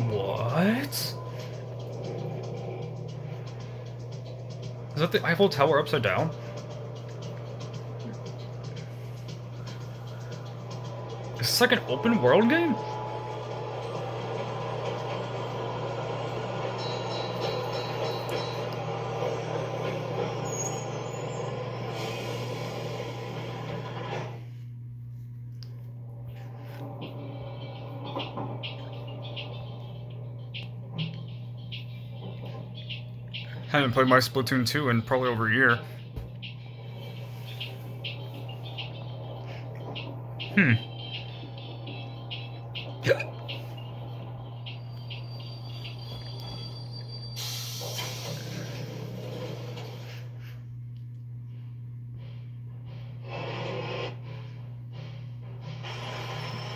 S1: What? Is that the Eiffel Tower upside down? Is this like an open world game? Haven't played my Splatoon 2 in probably over a year.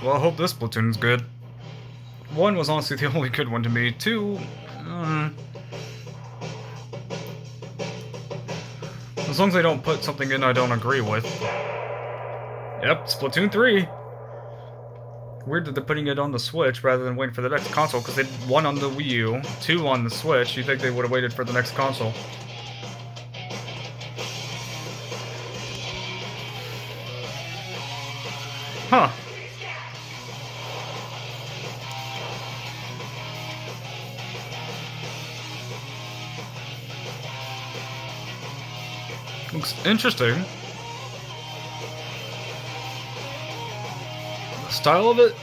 S1: Well, I hope this Splatoon's good. 1 was honestly the only good one to me. 2, as long as they don't put something in I don't agree with. Yep, Splatoon 3. Weird that they're putting it on the Switch rather than waiting for the next console, because they did 1 on the Wii U, 2 on the Switch. You'd think they would have waited for the next console. Huh. Looks interesting. The style of it,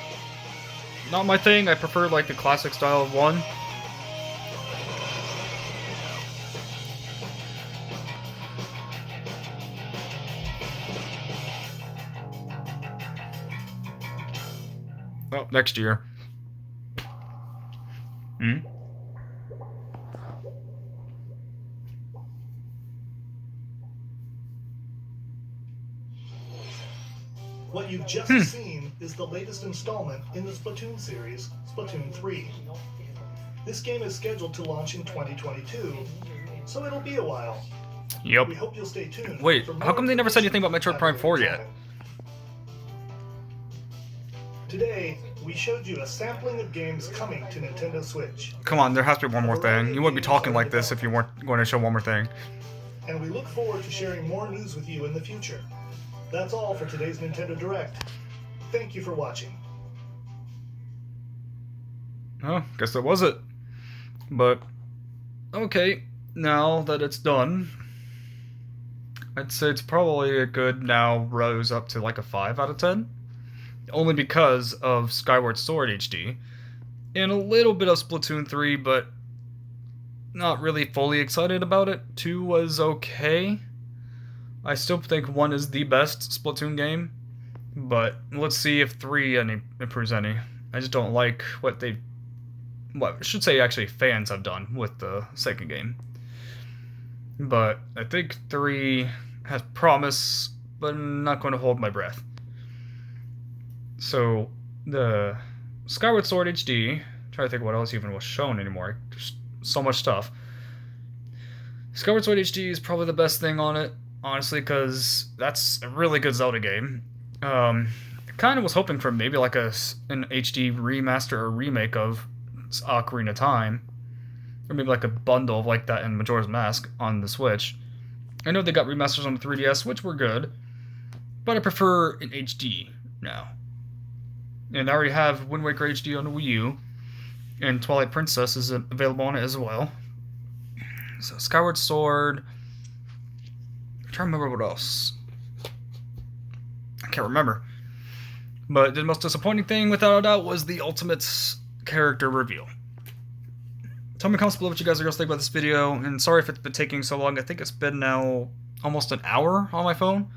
S1: not my thing. I prefer like the classic style of 1. Oh, next year.
S4: What you've just seen is the latest installment in the Splatoon series, Splatoon 3. This game is scheduled to launch in 2022, so it'll be a while.
S1: Yep.
S4: We hope you'll stay tuned.
S1: Wait, how come they never said anything about Metroid Prime 4 yet?
S4: Today, we showed you a sampling of games coming to Nintendo Switch.
S1: Come on, there has to be one more thing. You wouldn't be talking like this if you weren't going to show one more thing.
S4: And we look forward to sharing more news with you in the future. That's all for today's Nintendo Direct. Thank you for watching.
S1: Oh, guess that was it. But, okay, now that it's done, I'd say it's probably a good now rose up to like a 5 out of 10. Only because of Skyward Sword HD. And a little bit of Splatoon 3, but not really fully excited about it. 2 was okay. I still think 1 is the best Splatoon game, but let's see if 3 improves any. I just don't like what I should say actually fans have done with the second game. But I think 3 has promise, but I'm not going to hold my breath. So, the Skyward Sword HD, trying to think what else even was shown anymore, just so much stuff. Skyward Sword HD is probably the best thing on it, honestly, because that's a really good Zelda game. I kind of was hoping for maybe like an HD remaster or remake of Ocarina of Time, or maybe like a bundle like that in Majora's Mask on the Switch. I know they got remasters on the 3DS, which were good, but I prefer an HD now. And I already have Wind Waker HD on the Wii U, and Twilight Princess is available on it as well. So Skyward Sword. I'm trying to remember what else. I can't remember. But the most disappointing thing, without a doubt, was the Ultimate's character reveal. Tell me in the comments below what you guys are going to think about this video, and sorry if it's been taking so long. I think it's been now almost an hour on my phone.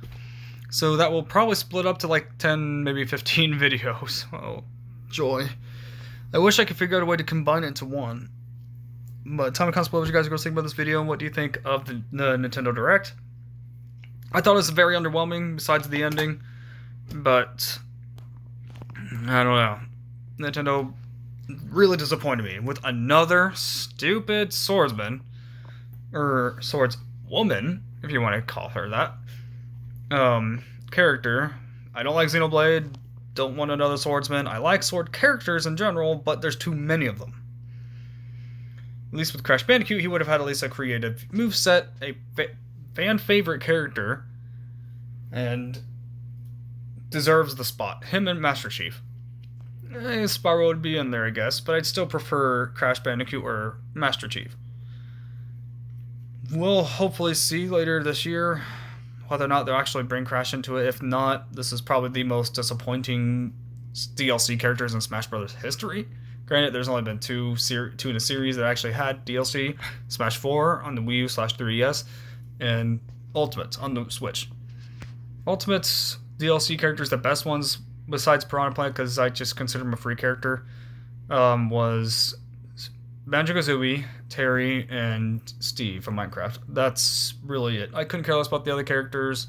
S1: So that will probably split up to like 10, maybe 15 videos. Oh, joy. I wish I could figure out a way to combine it into one. But tell me in the comments below what you guys are going to think about this video, and what do you think of the Nintendo Direct. I thought it was very underwhelming, besides the ending. But, I don't know. Nintendo really disappointed me with another stupid swordsman. Or swordswoman, if you want to call her that. Character. I don't like Xenoblade, don't want another swordsman. I like sword characters in general, but there's too many of them. At least with Crash Bandicoot, he would have had at least a creative moveset, a fan favorite character, and deserves the spot. Him and Master Chief. Spyro would be in there, I guess, but I'd still prefer Crash Bandicoot or Master Chief. We'll hopefully see later this year whether or not they'll actually bring Crash into it. If not, this is probably the most disappointing DLC characters in Smash Bros. History. Granted, there's only been two in a series that actually had DLC. Smash 4 on the Wii U/3DS, and Ultimate on the Switch. Ultimate's DLC characters, the best ones, besides Piranha Plant, because I just consider him a free character, was Banjo-Kazooie, Terry, and Steve from Minecraft. That's really it. I couldn't care less about the other characters.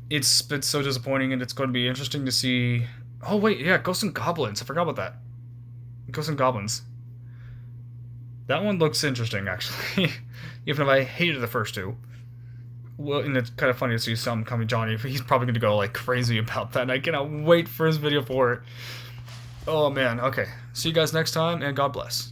S1: It's been so disappointing, and it's going to be interesting to see Oh wait, yeah, Ghosts and Goblins. I forgot about that. Ghosts and Goblins. That one looks interesting, actually. Even if I hated the first two. Well, and it's kind of funny to see some coming Johnny. He's probably going to go like crazy about that. And I cannot wait for his video for it. Oh man, okay. See you guys next time, and God bless.